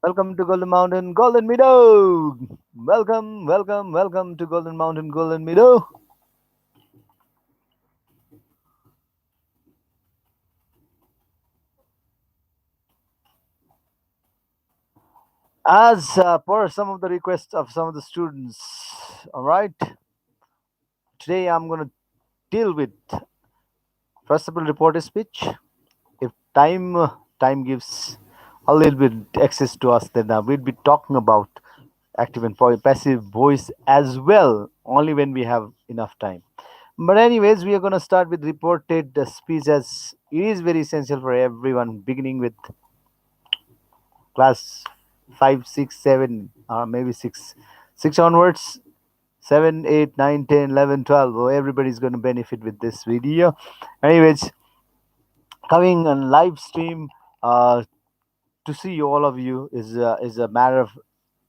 Welcome to Golden Mountain, Golden Meadow. Welcome to Golden Mountain, Golden Meadow. As per some of the requests of some of the students, all right. Today I'm going to deal with first of all reporter speech. If time gives a little bit access to us, then we'll be talking about active and passive voice as well, only when we have enough time. But anyways, we are going to start with reported speech as it is very essential for everyone, beginning with class 5, 6, 7, or maybe 6 onwards. 7, 8, 9, 10, 11, 12. Oh, everybody's going to benefit with this video. Anyways, coming on live stream uh, to see all of you is a matter of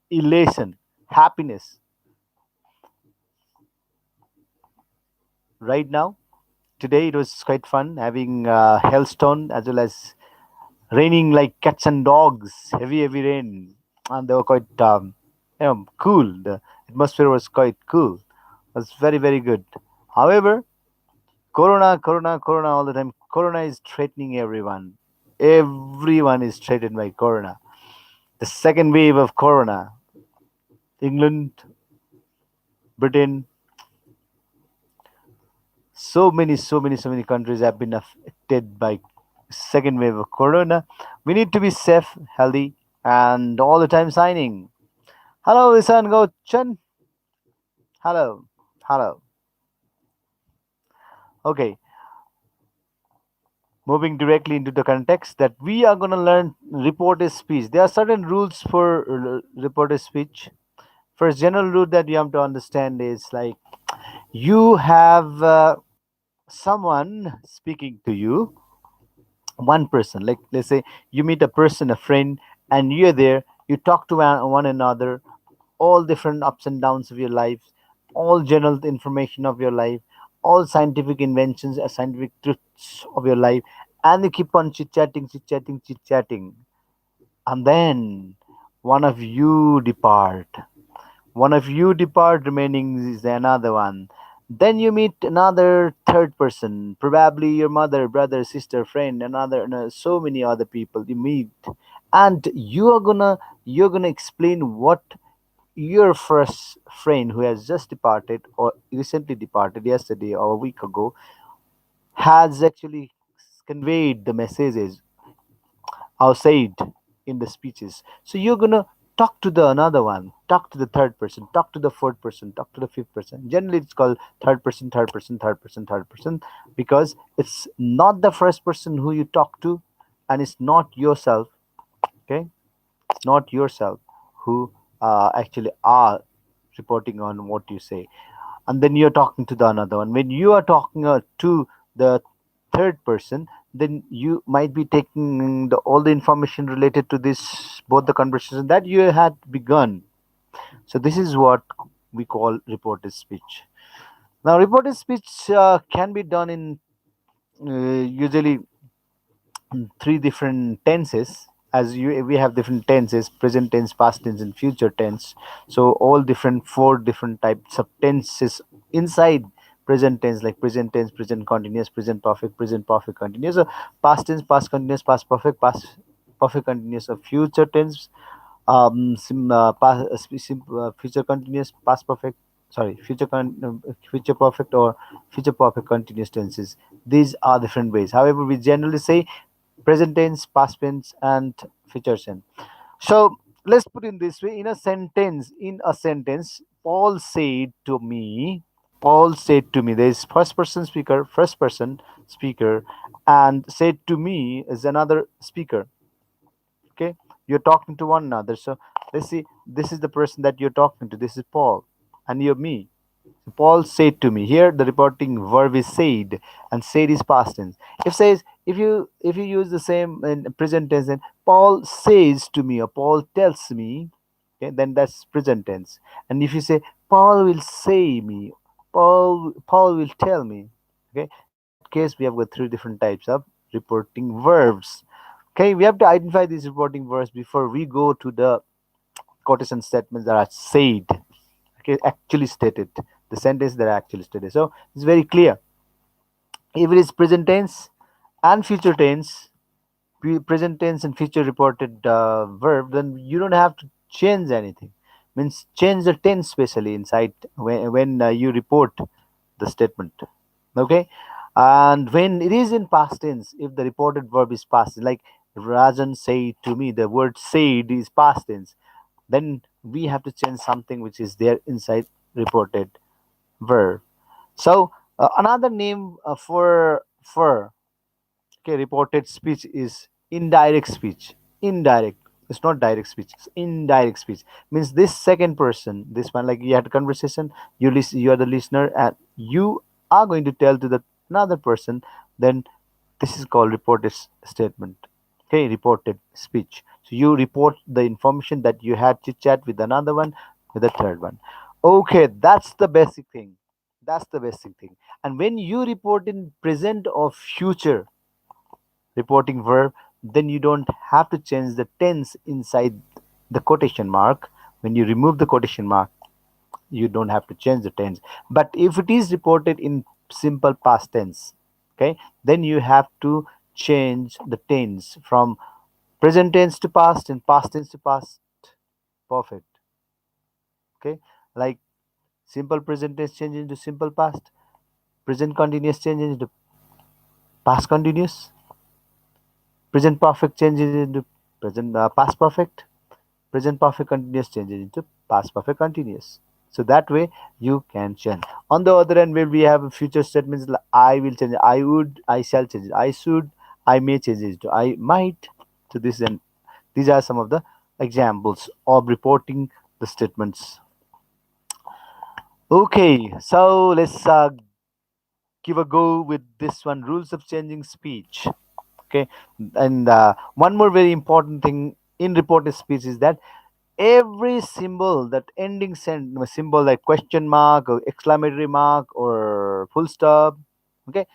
elation, happiness right now. Today it was quite fun having hailstone as well as raining like cats and dogs, heavy rain, and they were quite cool. The atmosphere was quite cool. It was very good. However, Corona all the time. Corona is threatening everyone. Everyone is threatened by Corona. The second wave of Corona. England, Britain, so many countries have been affected by second wave of Corona. We need to be safe, healthy, and all the time signing. Hello, Isan Gochan. Hello, hello. Okay, moving directly into the context that we are going to learn reported speech. There are certain rules for reported speech. First, general rule that you have to understand is like you have someone speaking to you, one person. Like let's say you meet a person, a friend, and you're there. You talk to one another, all different ups and downs of your life, all general information of your life, all scientific inventions, scientific truths of your life, and you keep on chit chatting, and then one of you depart. Remaining is another one. Then you meet another third person, probably your mother, brother, sister, friend, another, so many other people you meet, and you're gonna explain what your first friend who has just departed or recently departed yesterday or a week ago has actually conveyed the messages or said in the speeches. So you're gonna talk to the another one, talk to the third person, talk to the fourth person, talk to the fifth person. Generally it's called third person because it's not the first person who you talk to, and it's not yourself. Okay, it's not yourself who actually are reporting on what you say, and then you're talking to the another one. When you are talking to the third person, then you might be taking all the information related to this both the conversation that you had begun. So this is what we call reported speech. Now reported speech can be done in usually three different tenses. As you we have different tenses: present tense, past tense, and future tense. So all different four different types of tenses inside present tense, like present tense, present continuous, present perfect continuous. So past tense, past continuous, past perfect continuous. So future tense, future continuous, past perfect, sorry, future perfect or future perfect continuous tenses. These are different ways. However, we generally say present tense, past tense, and future tense. So let's put in this way: in a sentence, Paul said to me. There is first person speaker, and said to me is another speaker. Okay, you're talking to one another. So let's see, this is the person that you're talking to. This is Paul, and you're me. Paul said to me. Here the reporting verb is said, and said is past tense. If you use the same in present tense, then Paul says to me or Paul tells me, okay, then that's present tense. And if you say Paul will say me, Paul will tell me, okay, in that case we have got three different types of reporting verbs. Okay, we have to identify these reporting verbs before we go to the quotation statements that are said. Okay, actually stated. The sentence that are actually stated. So it's very clear. If it is present tense and future tense, present tense and future reported verb, then you don't have to change anything. Means change the tense specially inside when you report the statement. Okay, and when it is in past tense, if the reported verb is past, like Rajan said to me, the word said is past tense, then we have to change something which is there inside reported verb. So another name for okay, reported speech is indirect speech. Indirect. It's not direct speech. It's indirect speech. Means this second person, this one, like you had a conversation, you listen, you are the listener, and you are going to tell to the another person. Then this is called reported statement. Okay, reported speech. So you report the information that you had chit chat with another one, with the third one. Okay, that's the basic thing. That's the basic thing. And when you report in present or future reporting verb, then you don't have to change the tense inside the quotation mark. When you remove the quotation mark, you don't have to change the tense. But if it is reported in simple past tense, okay, then you have to change the tense from present tense to past and past tense to past perfect. Okay, like simple present tense change into simple past, present continuous change into past continuous, present perfect changes into present past perfect, present perfect continuous changes into past perfect continuous. So that way you can change. On the other end, where we have future statements like I will change, I would, I shall change, I should, I may change it to I might. To this end, these are some of the examples of reporting the statements. Okay, so let's give a go with this one, rules of changing speech. Okay, and one more very important thing in reported speech is that every symbol that ending symbol like question mark or exclamatory mark or full stop, okay,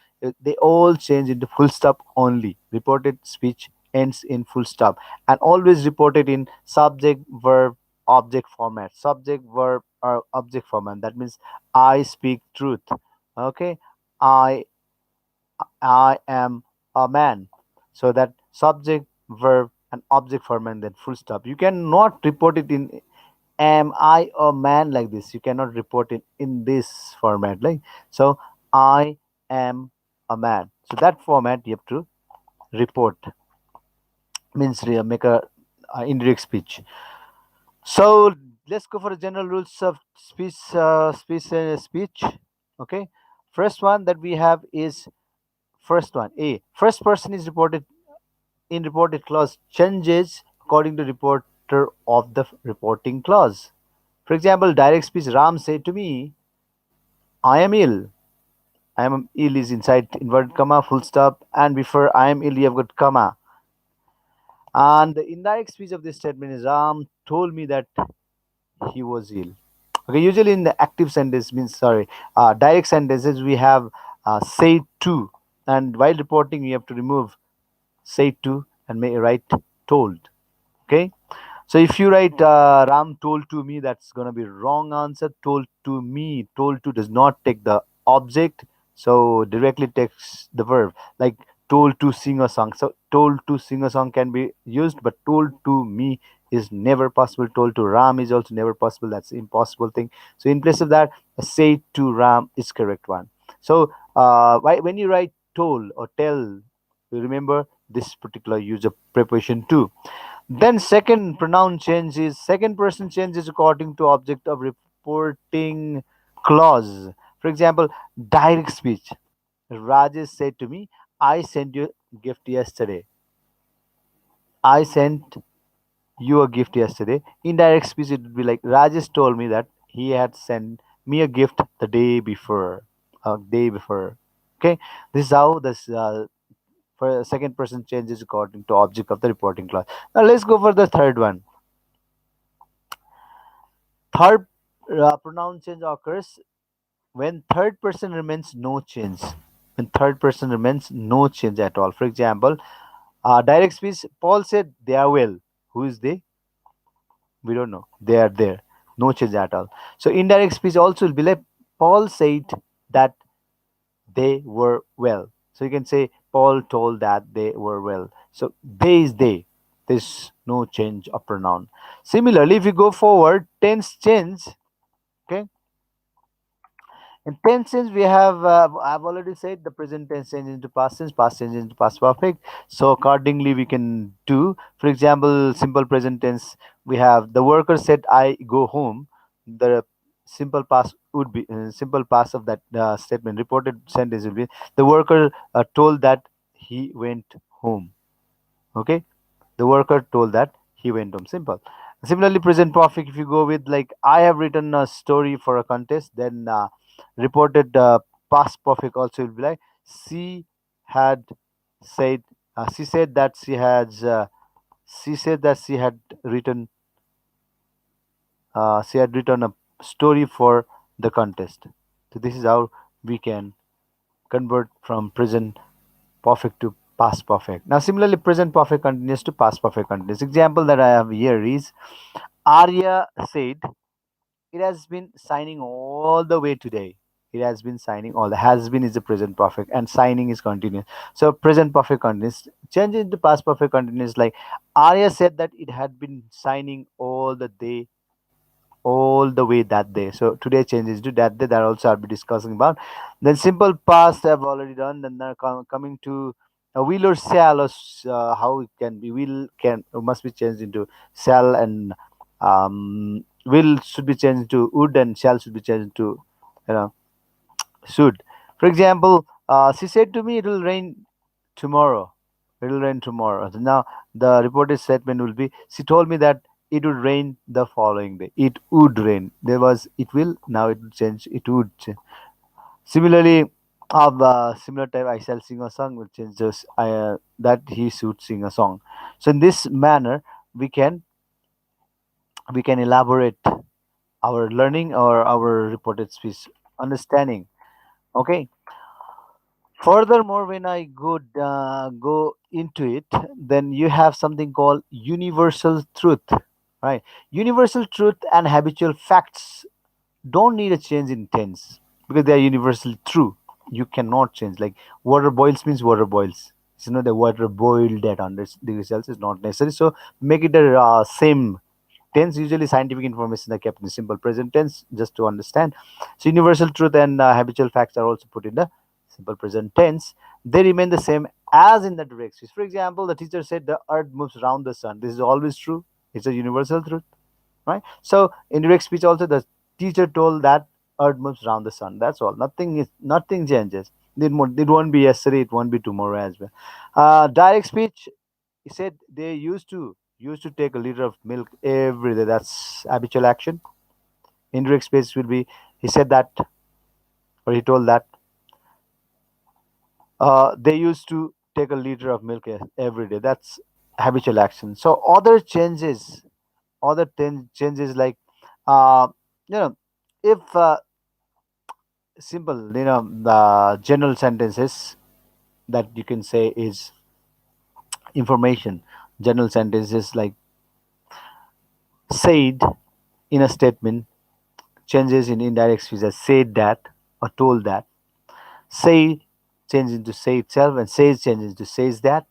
they all change into full stop only. Reported speech ends in full stop and always reported in subject verb object format, subject verb or object format. That means I speak truth. Okay, i I am a man. So that subject, verb, and object format and then full stop. You cannot report it in am I a man like this. You cannot report it in this format. Like so I am a man. So that format you have to report means make a indirect speech. So let's go for the general rules of speech. Okay. First one that we have is first one A. First person is reported in reported clause changes according to reporter of the reporting clause. For example, direct speech Ram said to me, I am ill. I am ill is inside inverted comma, full stop, and before I am ill, you have got comma. And the indirect speech of this statement is Ram told me that he was ill. Okay, usually in the active sentence means sorry, direct sentences we have say to, and while reporting you have to remove say to and may write told. Okay, so if you write Ram told to me, that's going to be wrong answer. Told to me, told to does not take the object, so directly takes the verb, like told to sing a song. So told to sing a song can be used, but told to me is never possible. Told to Ram is also never possible. That's impossible thing. So in place of that, say to Ram is correct one. So when you write told or tell, you remember this particular use of preposition to. Then second pronoun changes, second person changes according to object of reporting clause. For example, direct speech. Rajesh said to me, I sent you a gift yesterday. I sent you a gift yesterday. Indirect speech, it would be like Rajesh told me that he had sent me a gift the day before. A day before. Okay, this is how this for second person changes according to object of the reporting clause. Now let's go for the third one. Third pronoun change occurs when third person remains no change. When third person remains no change at all. For example, Direct speech, Paul said they are well. Who is they? We don't know. They are there. No change at all. So indirect speech also will be like Paul said that they were well. So you can say Paul told that they were well. So they is they. There's no change of pronoun. Similarly, if you go forward, tense change. Okay, in tense tense, we have, I've already said the present tense change into past tense into past perfect. So accordingly, we can do, for example, simple present tense. We have the worker said, "I go home." The simple past would be simple past of that statement. Reported sentence will be the worker told that he went home. Okay, the worker told that he went home. Simple. Similarly, present perfect, if you go with like I have written a story for a contest, then reported past perfect also will be like had said she said that she said that she had written a story for the contest. So this is how we can convert from present perfect to past perfect. Now, similarly, present perfect continuous to past perfect continuous. Example that I have here is Arya said, "It has been signing all the way today." It has been signing all. The has been is the present perfect, and signing is continuous. So present perfect continuous. Change into past perfect continuous. Like Arya said that it had been signing all the way that day. So today changes to that day. That also I'll be discussing about. Then simple past I've already done. Then now coming to a will or shall, or how it can be will can must be changed into shall, and will should be changed into would, and shall should be changed to you know should. For example, she said to me, "It will rain tomorrow." It will rain tomorrow. So now the reported statement will be, she told me that it would rain the following day. It would rain. There was it will. Now it will change. It would change. Similarly, of similar type, I shall sing a song will change just that he should sing a song. So in this manner, we can we can elaborate our learning or our reported speech understanding. Okay. Furthermore, when I go into it, then you have something called universal truth, right? Universal truth and habitual facts don't need a change in tense because they are universally true. You cannot change. Like water boils means water boils. It's not the water boiled at 100 degrees Celsius. Not necessary. So make it a same tense. Usually scientific information are kept in simple present tense just to understand. So universal truth and habitual facts are also put in the simple present tense. They remain the same as in the direct speech. For example, the teacher said the earth moves around the sun. This is always true. It's a universal truth, right? So in direct speech also the teacher told that earth moves around the sun. That's all. Nothing changes. It won't be yesterday, it won't be tomorrow as well. Direct speech, he said they used to take a liter of milk every day. That's habitual action. Indirect speech will be, he said that, or he told that they used to take a liter of milk every day. That's habitual action. So other changes like uh, you know if simple, the general sentences that you can say is information. General sentences like said in a statement changes in indirect speech as said that or told that. Say changes into say itself, and says changes into says that.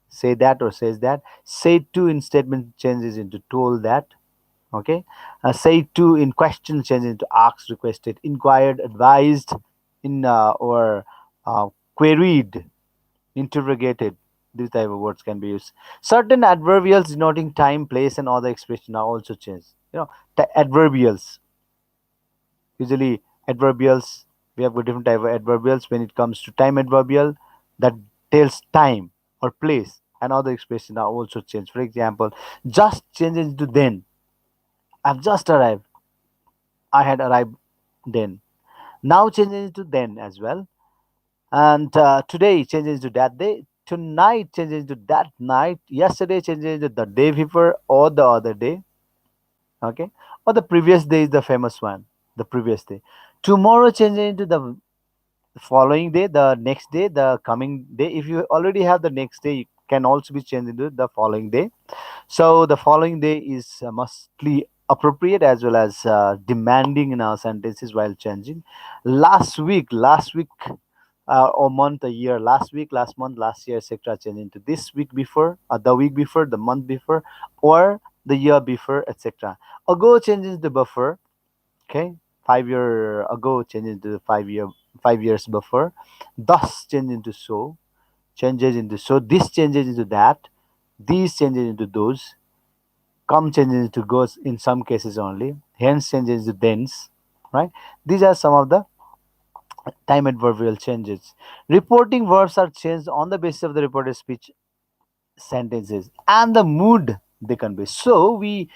Say that or says that. Say to in statement changes into told that. Okay. Say to in question changes into asked, requested, inquired, advised, in or queried, interrogated. These type of words can be used. Certain adverbials denoting time, place, and other expression are also changed. Adverbials. Usually, adverbials, we have got different type of adverbials. When it comes to time adverbial, that tells time or place, and other expression are also changed. For example, just changes to then. I've just arrived. I had arrived then. Now changes to then as well. And today changes to that day. Tonight changes to that night. Yesterday changes to the day before or the other day. Okay. Or the previous day is the famous one. The previous day. Tomorrow changes into the following day, the next day, the coming day. If you already have the next day, can also be changed into the following day. So the following day is mostly appropriate as well as demanding in our sentences while changing. Last week, or month, a year, last week, last month, last year, etc. Change into this week before, the week before, the month before, or the year before, etc. Ago changes the buffer. Okay, 5 year ago changes to 5 year, 5 years buffer. Thus change into so, changes into so. This changes into that. These changes into those. Come changes into goes in some cases only. Hence changes into thence. Right. These are some of the time adverbial changes. Reporting verbs are changed on the basis of the reported speech sentences and the mood they convey. So we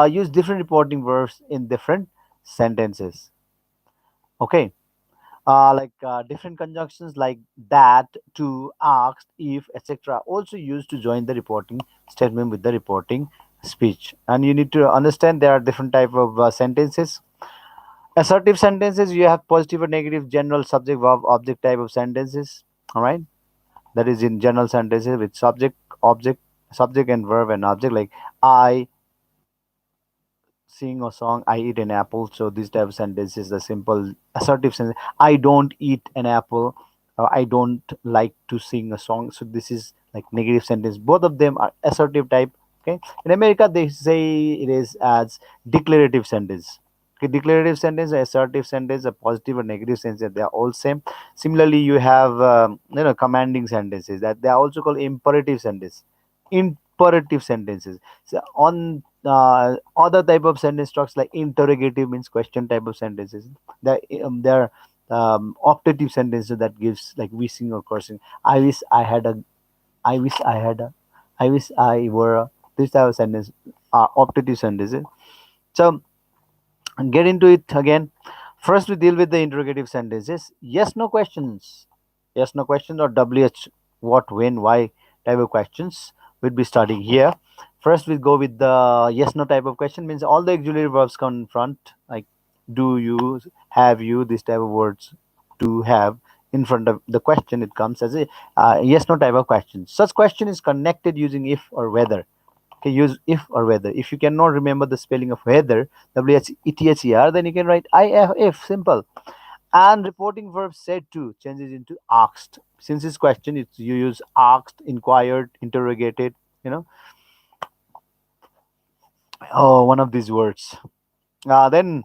use different reporting verbs in different sentences. Okay. Different conjunctions like that, to, asked, if, etc. also used to join the reporting statement with the reporting speech. And you need to understand there are different type of sentences. Assertive sentences, you have positive or negative, general, subject, verb, object type of sentences. All right, that is in general sentences with subject, object, subject and verb and object, like I sing a song, I eat an apple. So this type of sentence is the simple assertive sentence. I don't eat an apple, or I don't like to sing a song. So this is like negative sentence. Both of them are assertive type. Okay. In America, they say it is as declarative sentence. Okay, declarative sentence, assertive sentence, a positive or negative sentence, they are all same. Similarly, you have commanding sentences that they are also called imperative sentence. Imperative sentences. So on other type of sentence structures like interrogative means question type of sentences. There are optative sentences that gives like wishing or cursing. I wish I had a. I wish I had a. I wish I were a. This type of sentence are optative sentences. So get into it again. First, we deal with the interrogative sentences. Yes, no questions. Yes, no questions or WH, what, when, why type of questions we'll be studying here. First, we go with the yes, no type of question, means all the auxiliary verbs come in front, like do you, have you, this type of words to have in front of the question. It comes as a yes, no type of question. Such question is connected using if or whether. Okay, use if or whether. If you cannot remember the spelling of whether, WHETHER, then you can write IF, if, simple. And reporting verb said to changes into asked. Since this question, it's you use asked, inquired, interrogated, you know, oh, one of these words. Then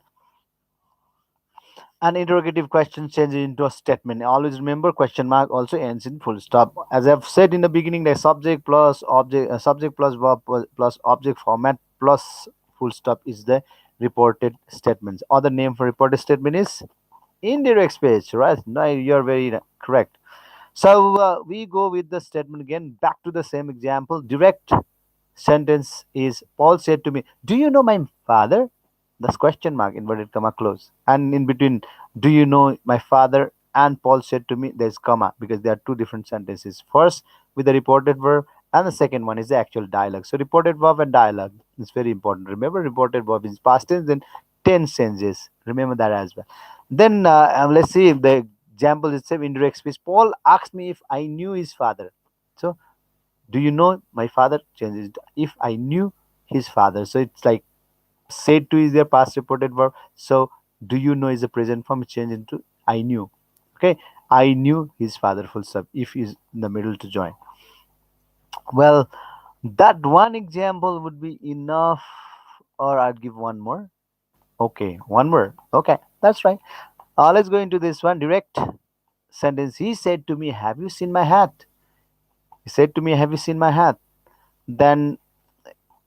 an interrogative question changes into a statement. Always remember, question mark also ends in full stop. As I've said in the beginning, the subject plus object, subject plus verb plus object format plus full stop is the reported statements. Other name for reported statement is indirect speech, right? No, you're very correct. So we go with the statement again. Back to the same example. Direct sentence is Paul said to me, "Do you know my father?" That's question mark, inverted comma, close. And in between, "Do you know my father?" and Paul said to me, there's comma because there are two different sentences. First with the reported verb, and the second one is the actual dialogue. So reported verb and dialogue is very important. Remember, reported verb is past tense, then tense changes. Remember that as well. Then let's see if the example itself, indirect speech. Paul asked me if I knew his father. So do you know my father changes to if I knew his father. So it's like said to is their past reported verb. So do you know is the present form, change into I knew. Okay, I knew his father, full stop, if is in the middle to join. Well, that one example would be enough, or I'd give one more. Okay, one more. Okay, that's right. Let's go into this one. Direct sentence. He said to me, have you seen my hat? He said to me, have you seen my hat? Then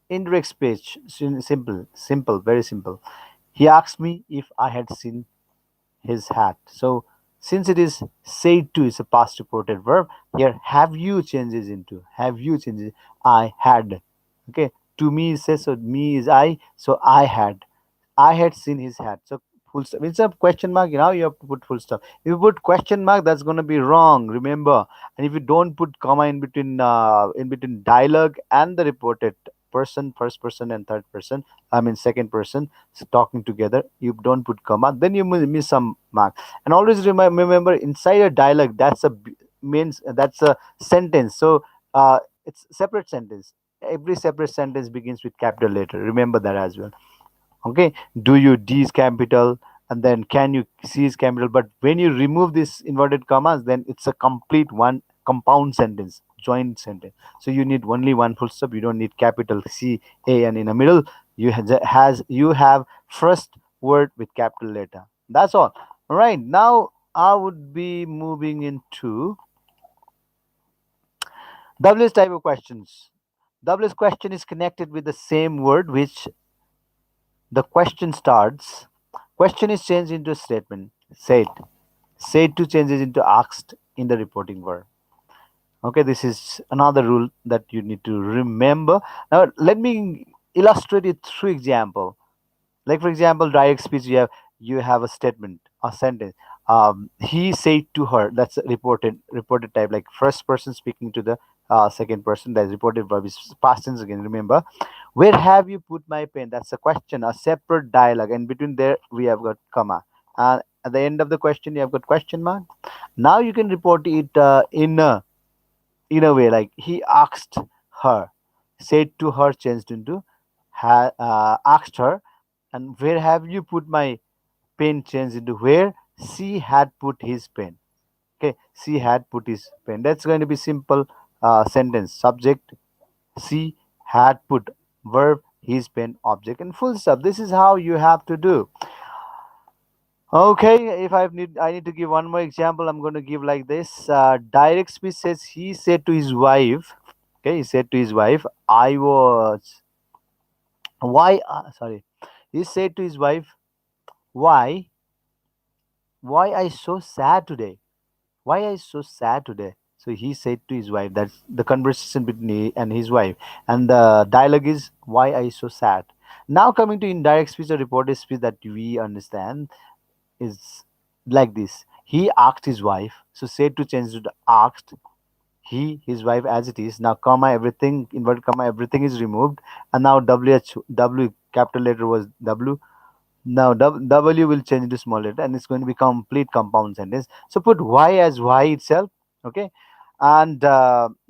indirect speech, simple, simple, very simple. He asked me if I had seen his hat. So since it is said to is a past reported verb, here have you changes into have you changes I had. Okay, to me it says, so me is I, so I had seen his hat. So full stop. It's a question mark. Now you have to put full stop. If you put question mark, that's going to be wrong. Remember. And if you don't put comma in between dialogue and the reported person, first person and third person, I mean second person, so talking together, you don't put comma, then you miss some mark. And always remember, inside a dialogue, that's a means that's a sentence. So it's separate sentence. Every separate sentence begins with capital letter, remember that as well. Okay, do you, d is capital, and then can you, c is capital. But when you remove this inverted commas, then it's a complete one compound sentence, joint sentence. So you need only one full stop, you don't need capital c, a, and in the middle you have first word with capital letter. That's all right. Now I would be moving into w's type of questions. w's question is connected with the same word which the question starts. Question is changed into a statement. Said. Said to changes into asked in the reporting verb. Okay, this is another rule that you need to remember. Now, let me illustrate it through example. Like for example, direct speech, you have a statement, a sentence. He said to her. That's a reported type, like first person speaking to the second person. That's reported verb is past tense again. Remember, where have you put my pen? That's a question, a separate dialogue, and between there we have got comma. And at the end of the question, you have got question mark. Now you can report it in a way like he asked her, said to her changed into asked her, and where have you put my pen changed into where she had put his pen. Okay, she had put his pen. That's going to be simple sentence. Subject, she had put, verb, his pen, object, and full stop. This is how you have to do. Okay, if I need to give one more example, I'm going to give like this. Direct speech says he said to his wife. Okay, he said to his wife, I was why sorry. He said to his wife, why I so sad today? Why I so sad today? So he said to his wife. That's the conversation between he and his wife, and the dialogue is why I so sad. Now coming to indirect speech or reported speech that we understand is like this. He asked his wife. So said to change to the asked. He, his wife as it is. Now comma everything, inverted comma everything is removed. And now W capital letter was W. Now W will change into small letter and it's going to be complete compound sentence. So put Y as Y itself. Okay. And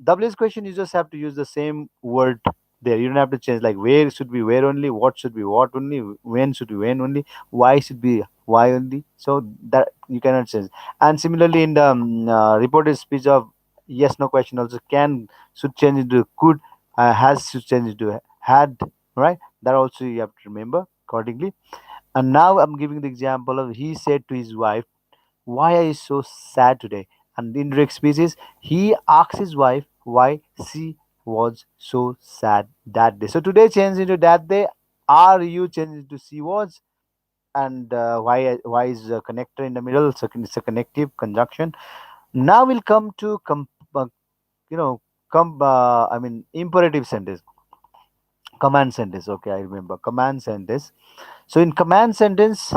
W's question, you just have to use the same word there. You don't have to change like where should be where only, what should be what only, when should be when only, why should be why only. So that you cannot change. And similarly in the reported speech of yes no question also can should change into could, has should change into had, right? That also you have to remember accordingly. And now I'm giving the example of he said to his wife, why are you so sad today? And in indirect speech is he asked his wife why she was so sad that day. So today changed into that day. Are you changed into she was? And why is a connector in the middle? So it's a connective conjunction. Now we'll come to you know I mean imperative sentence, command sentence. Okay, I remember command sentence. So in command sentence,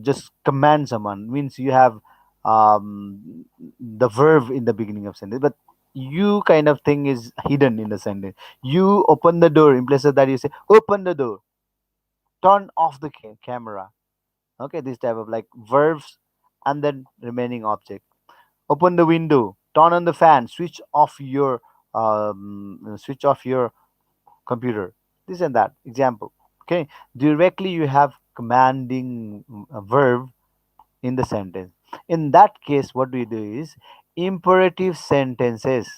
just command someone means you have the verb in the beginning of sentence, but you kind of thing is hidden in the sentence. You open the door in place of that you say open the door, turn off the camera. Okay, this type of like verbs, and then remaining object. Open the window, turn on the fan, switch off your computer, this and that example. Okay, directly you have commanding verb in the sentence. In that case what we do is imperative sentences.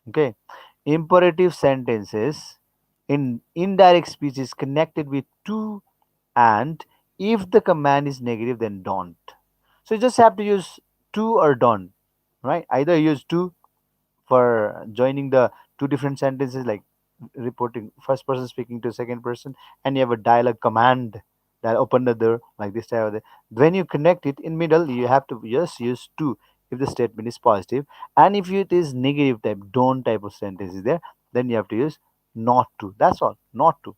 Okay, imperative sentences in indirect speech is connected with to, and if the command is negative then don't. So you just have to use to or don't, right? Either use to for joining the two different sentences, like reporting first person speaking to second person, and you have a dialogue command that open the door like this type of thing. When you connect it in middle you have to just use to if the statement is positive, and if it is negative type don't type of sentence is there, then you have to use not to. That's all, not to.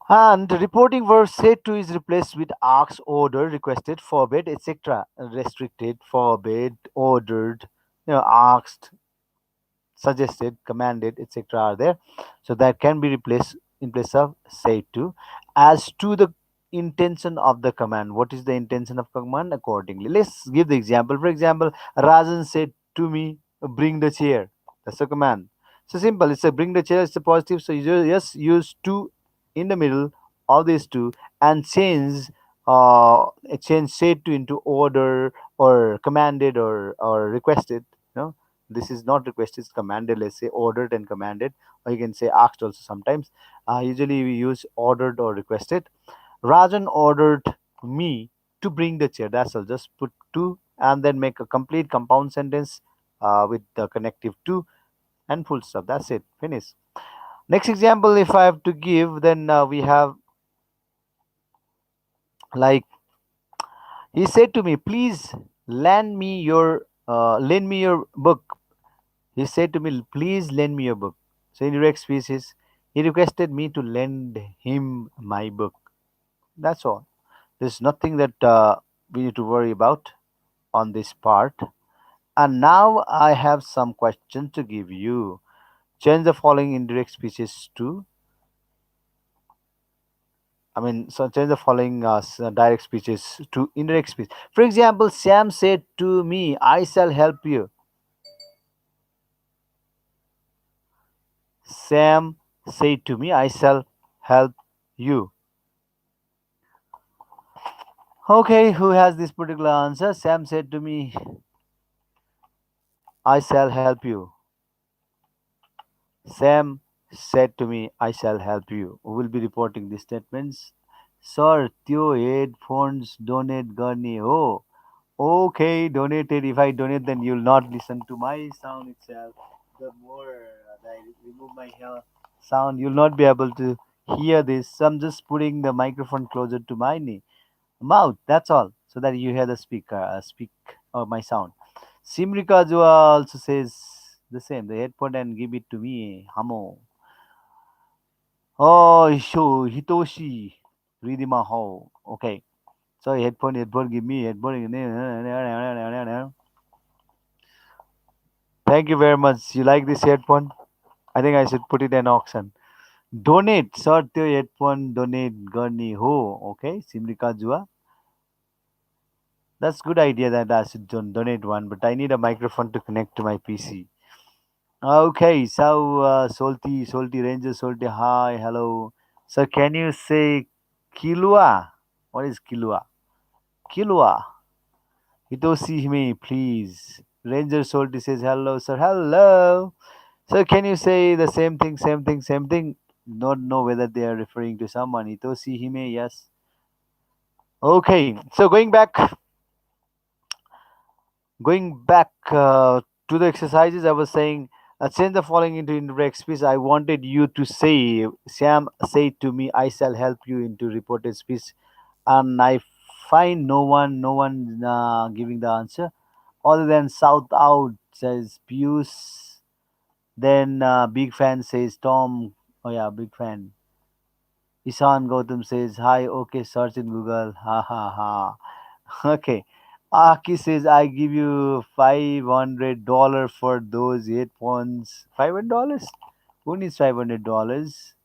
And reporting verb said to is replaced with asked, ordered, requested, forbade, etc. Restricted, forbade, ordered, asked, suggested, commanded, etc. are there. So that can be replaced in place of say to. As to the intention of the command, what is the intention of command accordingly? Let's give the example. For example, Rajan said to me. bring the chair. That's a command. So simple. It's a bring the chair. It's a positive. So you just use to in the middle of these two and change said to into order or commanded or requested. You know, this is not requested. It's commanded. Let's say ordered and commanded, or you can say asked also sometimes. Usually we use ordered or requested. Rajan ordered me to bring the chair. That's all. Just put to and then make a complete compound sentence with the connective to and full stop. That's it. Finish. Next example, if I have to give, then we have like he said to me, "Please lend me your book." He said to me, "Please lend me your book." So in direct speech, he requested me to lend him my book. That's all. There's nothing that we need to worry about on this part. And now I have some questions to give you. Change the following indirect speeches to, so change the following direct speeches to indirect speech. For example, Sam said to me, "I shall help you." Sam said to me, "I shall help you." Okay, who has this particular answer? Sam said to me, "I shall help you." Sam said to me, "I shall help you." Who will be reporting these statements? Sir, त्यो headphones donate गर्ने हो. Okay, donated. If I donate, then you'll not listen to my sound itself. The more I remove my hair sound, you'll not be able to hear this. So I'm just putting the microphone closer to my mouth. That's all, so that you hear the speak my sound. Simrika Jua also says the same. The headphone and give it to me. Hamo. Oh, Hitoshi. Ridima ho. Okay. So headphone, give me headphone. Thank you very much. You like this headphone? I think I should put it in auction. Donate. Sir, त्यो headphone donate गर्ने हो. Okay, Simrika Jua. That's good idea that I should donate one, but I need a microphone to connect to my PC. Okay, so Salty Ranger, Salty, hi, hello. So can you say Kilua? What is Kilua? Kilua. Hitoshi me, please. Ranger Salty says hello, sir. Hello. So can you say the same thing, same thing, same thing? Not know whether they are referring to someone. Hitoshi hime, yes. Okay, so going back to the exercises, I was saying, change the following into indirect speech. I wanted you to say, Sam said to me, "I shall help you," into reported speech, and I find no one giving the answer other than South Out says Pius. Then Big Fan says Tom. Oh yeah, Big Fan. Ishan Gautam says hi. Okay, search in Google. Ha ha ha. Okay. Aki says, "I give you $500 for those headphones." $500? Who needs $500?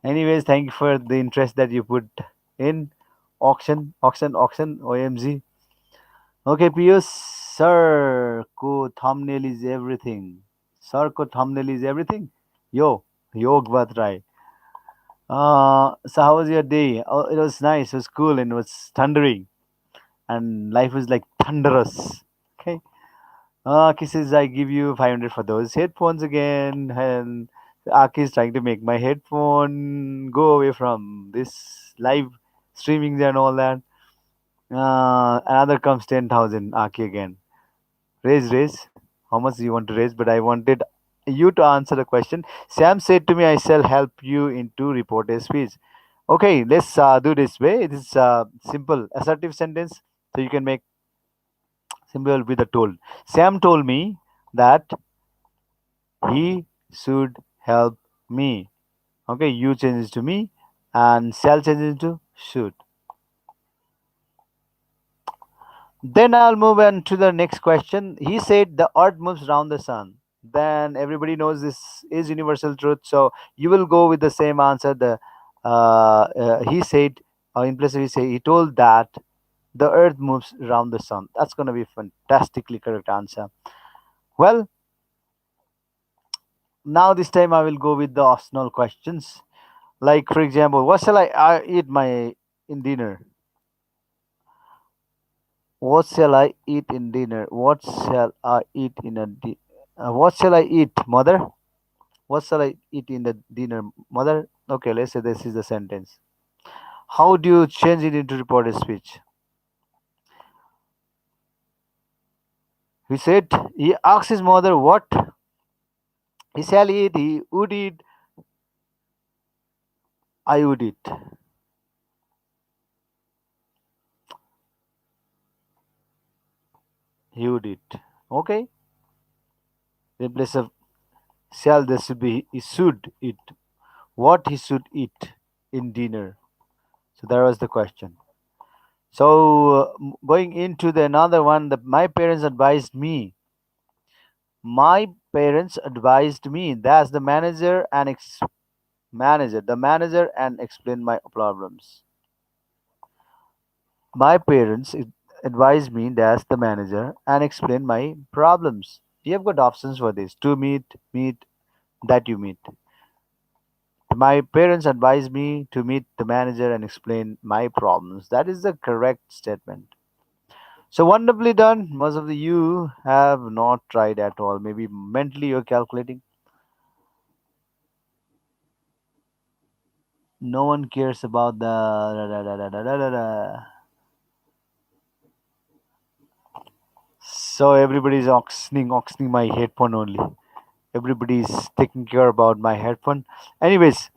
Anyways, thank you for the interest that you put in auction, OMG. Okay, Piyush, sir, ko thumbnail is everything. Sir, ko thumbnail is everything. Yo, Yog Vatrai. So how was your day? Oh, it was nice. It was cool and it was thundering. And life was like thunderous. Okay. Aki says, "I give you 500 for those headphones again." And Aki is trying to make my headphone go away from this live streaming and all that. Another comes 10,000. Aki again. Raise. How much do you want to raise? But I wanted you to answer the question. Sam said to me, "I shall help you into report a speech." Okay, let's do this way. It is simple assertive sentence. So you can make simple with the told. Sam told me that he should help me. Okay, you changes to me and shall changes to should. Then I'll move on to the next question. He said the earth moves around the sun. Then everybody knows this is universal truth. So you will go with the same answer. He said, in place of he told that the earth moves around the sun. That's going to be fantastically correct answer. Well, now this time I will go with the optional questions. Like for example, what shall I eat my in dinner? What shall I eat in dinner? What shall I eat in what shall I eat, mother? What shall I eat in the dinner, mother? Okay, let's say this is the sentence. How do you change it into reported speech? He said he asked his mother what he shall eat. He would eat. I would eat. He would eat. Okay. In place of shall, there should be he should eat. What he should eat in dinner. So that was the question. So going into the another one, that my parents advised me. My parents advised me. That's the manager and manager. The manager and explain my problems. My parents advised me. That's the manager and explain my problems. You have got options for this. To meet, that you meet. My parents advised me to meet the manager and explain my problems. That is the correct statement. So wonderfully done. Most of the you have not tried at all. Maybe mentally you're calculating. No one cares about the da, da, da, da, da, da, da, da. So everybody's auctioning my headphone only. Everybody's taking care about my headphone. Anyways,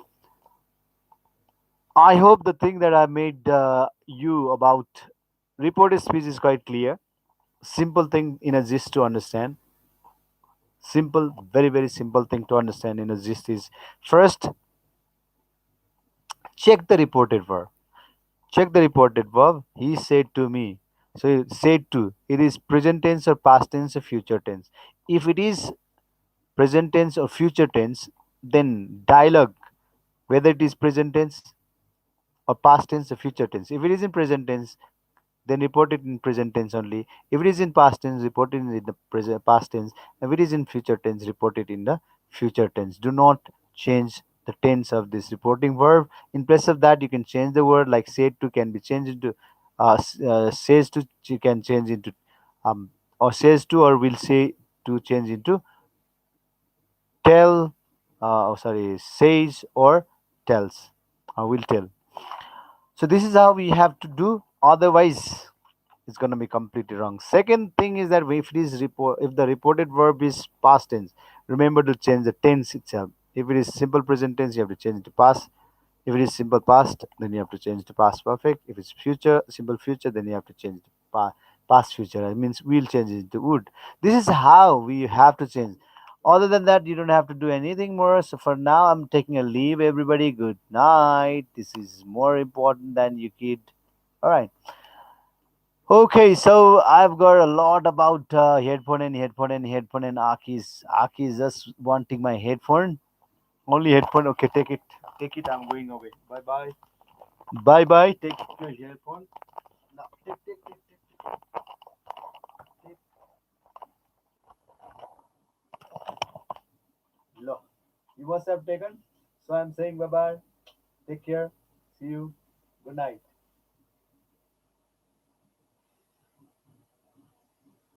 I hope the thing that I made you about reported speech is quite clear. Simple thing in a gist to understand. Simple, very very simple thing to understand in a gist is first check the reported verb. Check the reported verb. He said to me. So said to. It is present tense or past tense or future tense. If it is present tense or future tense, then dialogue whether it is present tense or past tense or future tense. If it is in present tense, then report it in present tense only. If it is in past tense, report it in the present past tense. If it is in future tense, report it in the future tense. Do not change the tense of this reporting verb. In place of that, you can change the word like said to can be changed into says to you can change into um, or says to or will say to change into tell sorry says or tells or will tell. So this is how we have to do. Otherwise, it's going to be completely wrong. Second thing is that if the reported verb is past tense, remember to change the tense itself. If it is simple present tense, you have to change it to past. If it is simple past, then you have to change to past perfect. If it's future, simple future, then you have to change to past future. That means we'll change it to would. This is how we have to change. Other than that, you don't have to do anything more. So for now, I'm taking a leave. Everybody, good night. This is more important than you kid. All right. Okay, so I've got a lot about headphone and Aki's. Aki is just wanting my headphone. Only headphone. Okay, take it. Take it. I'm going away. Bye bye. Bye bye. Take your headphone. Now, take. Look. You must have taken. So I'm saying bye bye. Take care. See you. Good night.